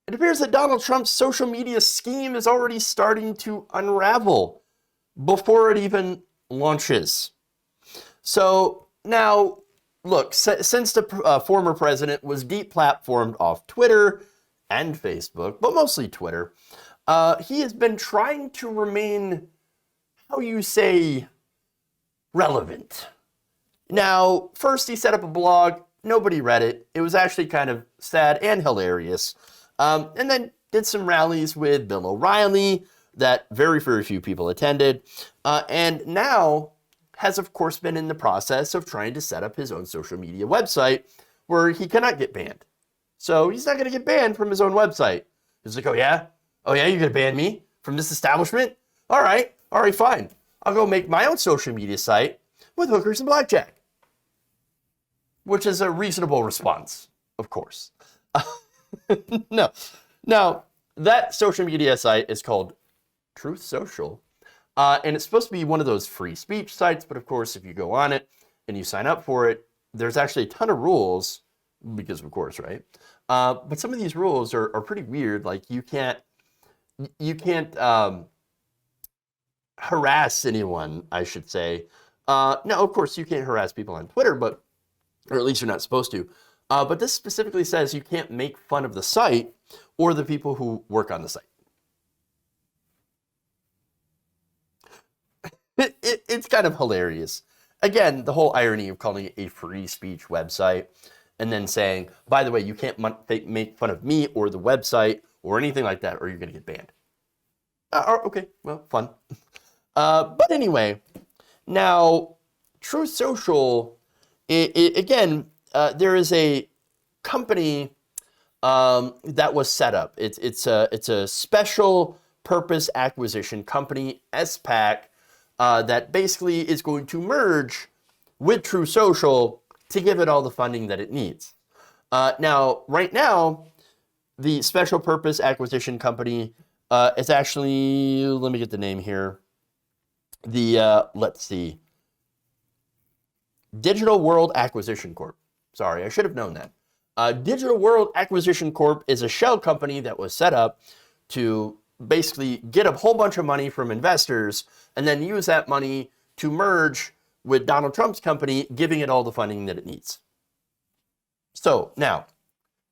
it appears that Donald Trump's social media scheme is already starting to unravel before it even launches. So now, look, since the former president was deplatformed off Twitter and Facebook, but mostly Twitter, he has been trying to remain, how you say, relevant. Now, first he set up a blog. Nobody read it. It was actually kind of sad and hilarious. And then did some rallies with Bill O'Reilly that very, very few people attended. And now has, of course, been in the process of trying to set up his own social media website where he cannot get banned. So he's not going to get banned from his own website. He's like, oh yeah, you're going to ban me from this establishment? All right, fine. I'll go make my own social media site with hookers and blackjack. Which is a reasonable response, of course. No. Now, that social media site is called Truth Social. And it's supposed to be one of those free speech sites. But of course, if you go on it and you sign up for it, there's actually a ton of rules. Because of course, right? But some of these rules are pretty weird. Like you can't harass anyone, I should say. Now, of course, you can't harass people on Twitter, or at least you're not supposed to. But this specifically says you can't make fun of the site or the people who work on the site. It's kind of hilarious. Again, the whole irony of calling it a free speech website and then saying, by the way, you can't make fun of me or the website or anything like that, or you're going to get banned. Okay, well, fun. But anyway, now, Truth Social, again, there is a company that was set up. It's a special purpose acquisition company, SPAC, that basically is going to merge with Truth Social to give it all the funding that it needs. Now, right now, the special purpose acquisition company is actually, let me get the name here. Let's see. Digital World Acquisition Corp. Sorry, I should have known that. Digital World Acquisition Corp is a shell company that was set up to basically get a whole bunch of money from investors and then use that money to merge with Donald Trump's company, giving it all the funding that it needs. So now,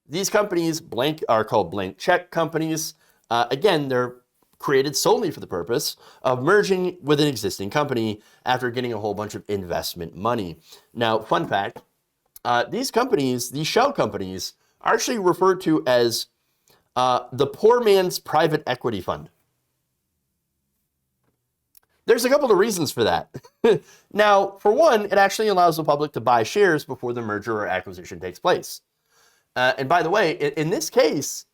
these companies are called blank check companies. Again, they're created solely for the purpose of merging with an existing company after getting a whole bunch of investment money. Now, fun fact, these companies, these shell companies, are actually referred to as the poor man's private equity fund. There's a couple of reasons for that. Now, for one, it actually allows the public to buy shares before the merger or acquisition takes place. And by the way, in this case,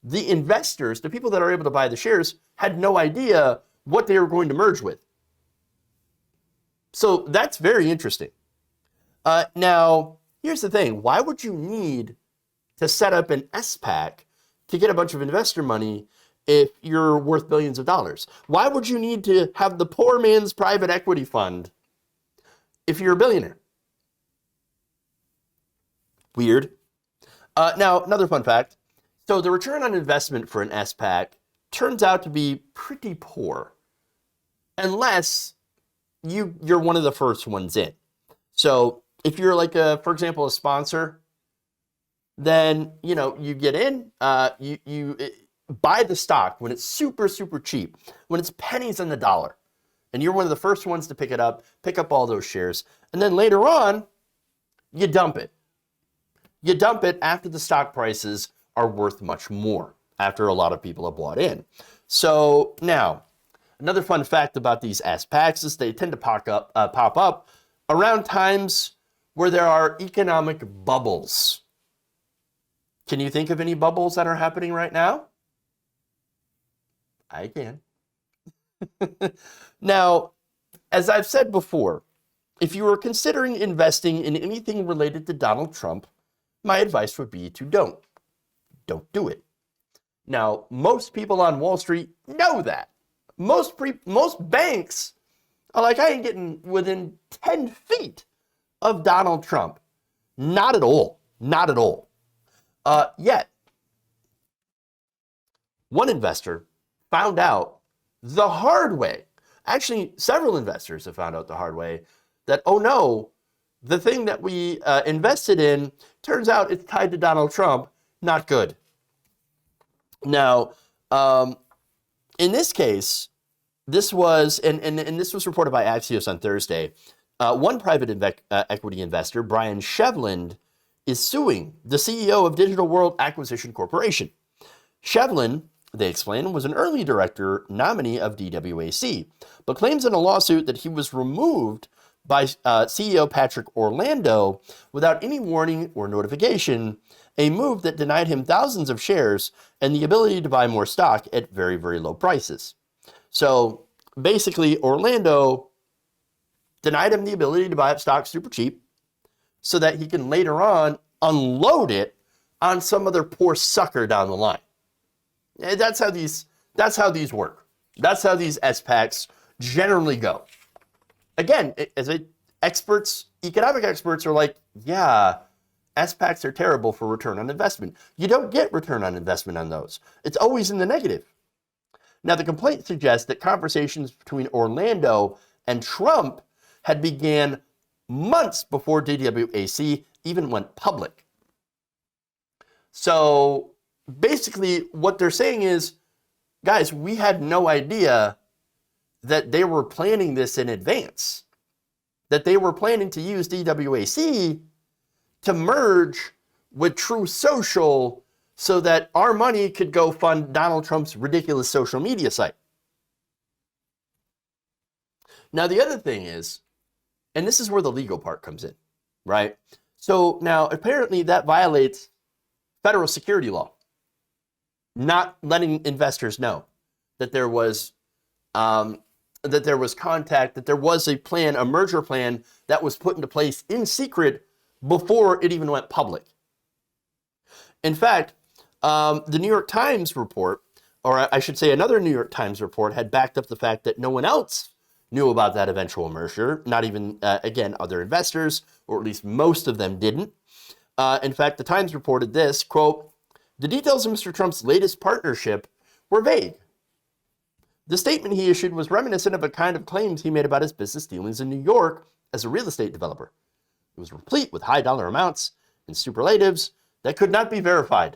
the investors, the people that are able to buy the shares, had no idea what they were going to merge with. So that's very interesting. Now, here's the thing. Why would you need to set up an SPAC to get a bunch of investor money if you're worth billions of dollars? Why would you need to have the poor man's private equity fund if you're a billionaire? Weird. Now, another fun fact. So the return on investment for an SPAC turns out to be pretty poor unless you're one of the first ones in. So if you're like, for example, a sponsor, then, you get in, you buy the stock when it's super, super cheap, when it's pennies on the dollar, and you're one of the first ones to pick up all those shares. And then later on, you dump it. You dump it after the stock prices are worth much more, after a lot of people have bought in. So now, another fun fact about these SPACs is they tend to pop up around times where there are economic bubbles. Can you think of any bubbles that are happening right now? I can. Now, as I've said before, if you are considering investing in anything related to Donald Trump, my advice would be to don't do it. Now, most people on Wall Street know that. Most banks are like, I ain't getting within 10 feet of Donald Trump. Not at all. Not at all. Yet, one investor found out the hard way. Actually, several investors have found out the hard way that, oh no, the thing that we invested in, turns out it's tied to Donald Trump. Not good. Now, in this case, this was, and this was reported by Axios on Thursday, one private equity investor, Brian Shevland, is suing the CEO of Digital World Acquisition Corporation. Shevlin, they explain, was an early director nominee of DWAC, but claims in a lawsuit that he was removed by CEO Patrick Orlando without any warning or notification, a move that denied him thousands of shares and the ability to buy more stock at very, very low prices. So basically, Orlando denied him the ability to buy up stock super cheap so that he can later on unload it on some other poor sucker down the line. And that's how these work. That's how these SPACs generally go. Again, economic experts are like, yeah, SPACs are terrible for return on investment. You don't get return on investment on those. It's always in the negative. Now, the complaint suggests that conversations between Orlando and Trump had began months before DWAC even went public. So basically what they're saying is, guys, we had no idea that they were planning this in advance, that they were planning to use DWAC to merge with True Social so that our money could go fund Donald Trump's ridiculous social media site. Now, the other thing is, and this is where the legal part comes in, right? So now apparently that violates federal security law, not letting investors know that there was contact, that there was a plan, a merger plan that was put into place in secret before it even went public. In fact, the New York Times report, or I should say another New York Times report, had backed up the fact that no one else knew about that eventual merger, not even, again, other investors, or at least most of them didn't. In fact, the Times reported this, quote, "The details of Mr. Trump's latest partnership were vague. The statement he issued was reminiscent of a kind of claims he made about his business dealings in New York as a real estate developer. It was replete with high dollar amounts and superlatives that could not be verified."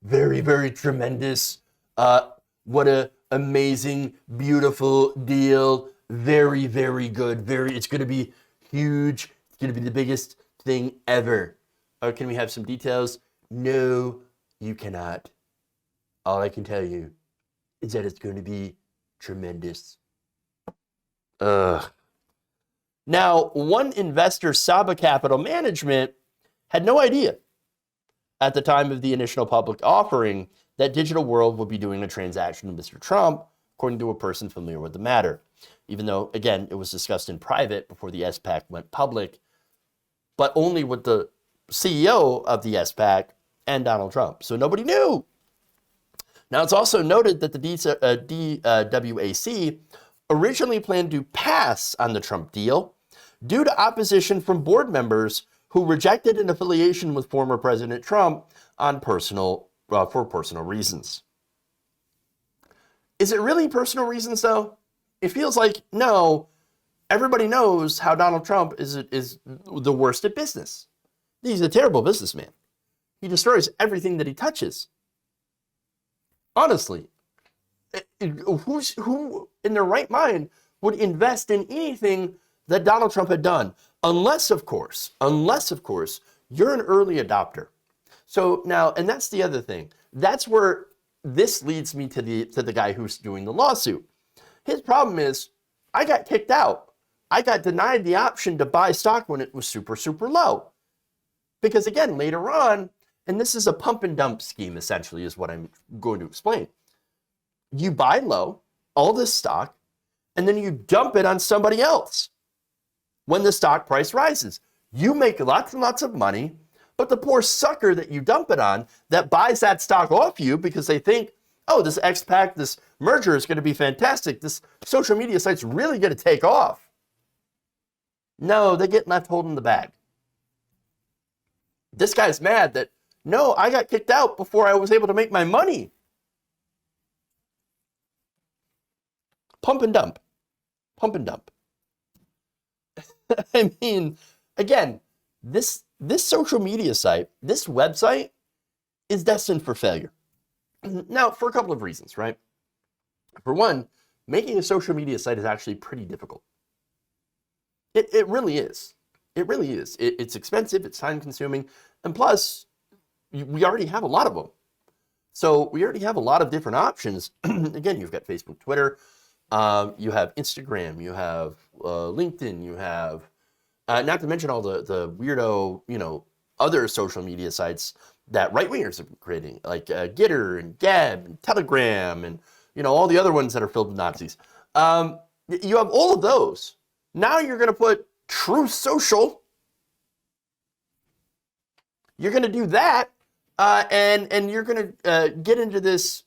Very, very tremendous. What a amazing, beautiful deal. Very, very good. It's going to be huge. It's going to be the biggest thing ever. Or can we have some details? No, you cannot. All I can tell you is that it's going to be tremendous. Now, one investor, Saba Capital Management, had no idea at the time of the initial public offering that Digital World would be doing a transaction with Mr. Trump, according to a person familiar with the matter. Even though, again, it was discussed in private before the SPAC went public, but only with the CEO of the SPAC and Donald Trump. So nobody knew. Now, it's also noted that the DWAC originally planned to pass on the Trump deal due to opposition from board members who rejected an affiliation with former President Trump on for personal reasons. Is it really personal reasons, though? It feels like, no, everybody knows how Donald Trump is the worst at business. He's a terrible businessman. He destroys everything that he touches. Honestly, who in their right mind would invest in anything that Donald Trump had done? Unless, of course, you're an early adopter. So now, and that's the other thing. That's where this leads me to the guy who's doing the lawsuit. His problem is, I got kicked out. I got denied the option to buy stock when it was super, super low. Because again, later on, and this is a pump and dump scheme, essentially, is what I'm going to explain. You buy low, all this stock, and then you dump it on somebody else when the stock price rises. You make lots and lots of money, but the poor sucker that you dump it on that buys that stock off you because they think, oh, this SPAC, this merger is going to be fantastic. This social media site's really going to take off. No, they get left holding the bag. This guy's mad that, no, I got kicked out before I was able to make my money. Pump and dump. Pump and dump. I mean, again, this social media site, this website is destined for failure. Now, for a couple of reasons, right? For one, making a social media site is actually pretty difficult. It really is. It really is. It's expensive, it's time consuming, and plus, we already have a lot of them. So we already have a lot of different options. Again, you've got Facebook, Twitter, you have Instagram, you have LinkedIn, you have, not to mention all the weirdo, other social media sites that right-wingers are creating, like Gitter and Gab and Telegram and, all the other ones that are filled with Nazis. You have all of those. Now you're going to put Truth Social. You're going to do that, and you're going to get into this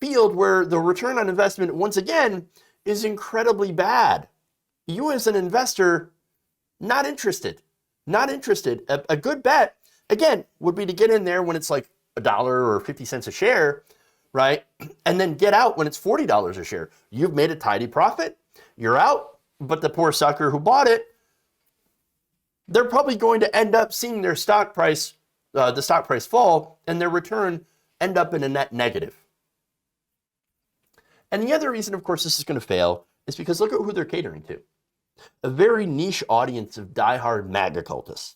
field where the return on investment, once again, is incredibly bad. You as an investor, not interested. Not interested. A good bet, again, would be to get in there when it's like $1 or 50 cents a share, right? And then get out when it's $40 a share. You've made a tidy profit. You're out, but the poor sucker who bought it, they're probably going to end up seeing their stock price, the stock price fall, and their return end up in a net negative. And the other reason, of course, this is going to fail is because look at who they're catering to. A very niche audience of diehard MAGA cultists.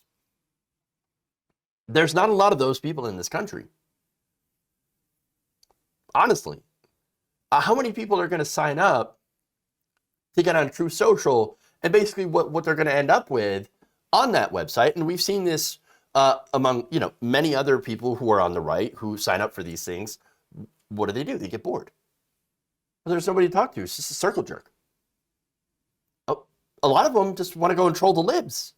There's not a lot of those people in this country. Honestly. How many people are going to sign up to get on Truth Social, and basically what they're going to end up with on that website, and we've seen this among many other people who are on the right who sign up for these things. What do? They get bored. There's nobody to talk to. It's just a circle jerk. A lot of them just want to go and troll the libs.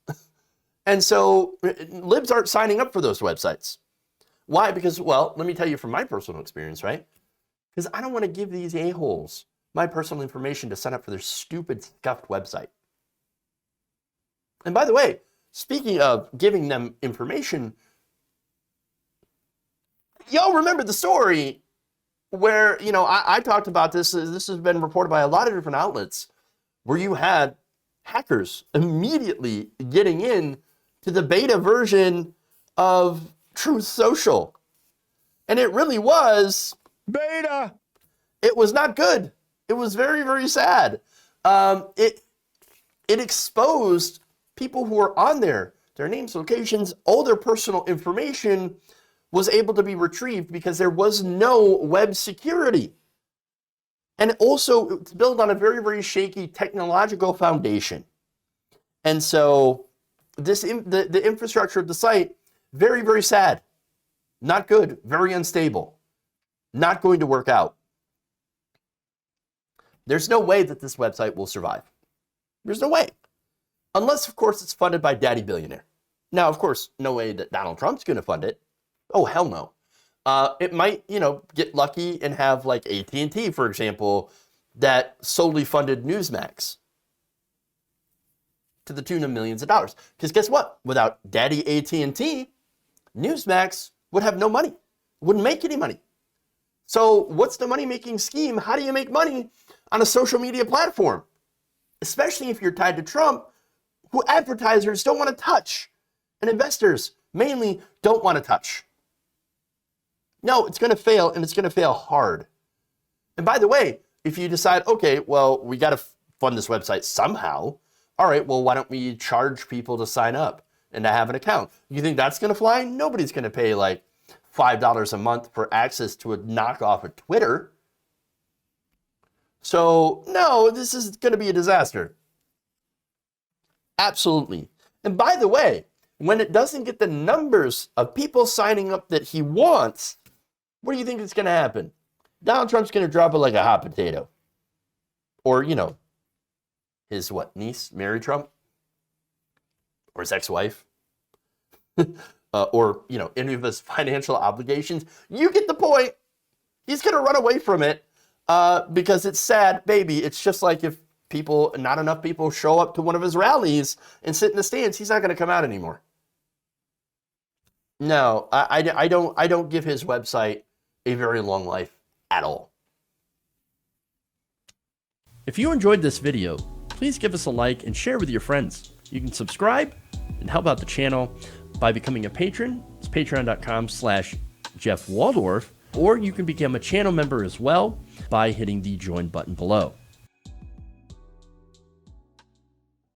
And so libs aren't signing up for those websites. Why? Because, well, let me tell you from my personal experience, right? Because I don't want to give these a-holes my personal information to sign up for their stupid, scuffed website. And by the way, speaking of giving them information, y'all remember the story where, I talked about this. This has been reported by a lot of different outlets where you had hackers immediately getting in to the beta version of Truth Social. And it really was beta. It was not good. It was very, very sad. It exposed people who were on there, their names, locations, all their personal information was able to be retrieved because there was no web security. And also, it's built on a very, very shaky technological foundation. And so, the infrastructure of the site, very, very sad. Not good, very unstable. Not going to work out. There's no way that this website will survive. There's no way. Unless, of course, it's funded by Daddy Billionaire. Now, of course, no way that Donald Trump's going to fund it. Oh, hell no. It might, get lucky and have like AT&T, for example, that solely funded Newsmax to the tune of millions of dollars. Because guess what? Without Daddy AT&T, Newsmax would have no money. Wouldn't make any money. So what's the money-making scheme? How do you make money on a social media platform? Especially if you're tied to Trump, who advertisers don't want to touch. And investors mainly don't want to touch. No, it's going to fail, and it's going to fail hard. And by the way, if you decide, okay, well, we got to fund this website somehow, all right, well, why don't we charge people to sign up and to have an account? You think that's going to fly? Nobody's going to pay like $5 a month for access to a knockoff of Twitter. So, no, this is going to be a disaster. Absolutely. And by the way, when it doesn't get the numbers of people signing up that he wants, what do you think is going to happen? Donald Trump's going to drop it like a hot potato. Or, his niece, Mary Trump? Or his ex-wife? Or, any of his financial obligations? You get the point. He's going to run away from it because it's sad, baby. It's just like if not enough people show up to one of his rallies and sit in the stands, he's not going to come out anymore. No, I don't give his website a very long life at all. If you enjoyed this video, please give us a like and share with your friends. You can subscribe and help out the channel by becoming a patron. It's patreon.com/Jeff Waldorf, or you can become a channel member as well by hitting the join button below.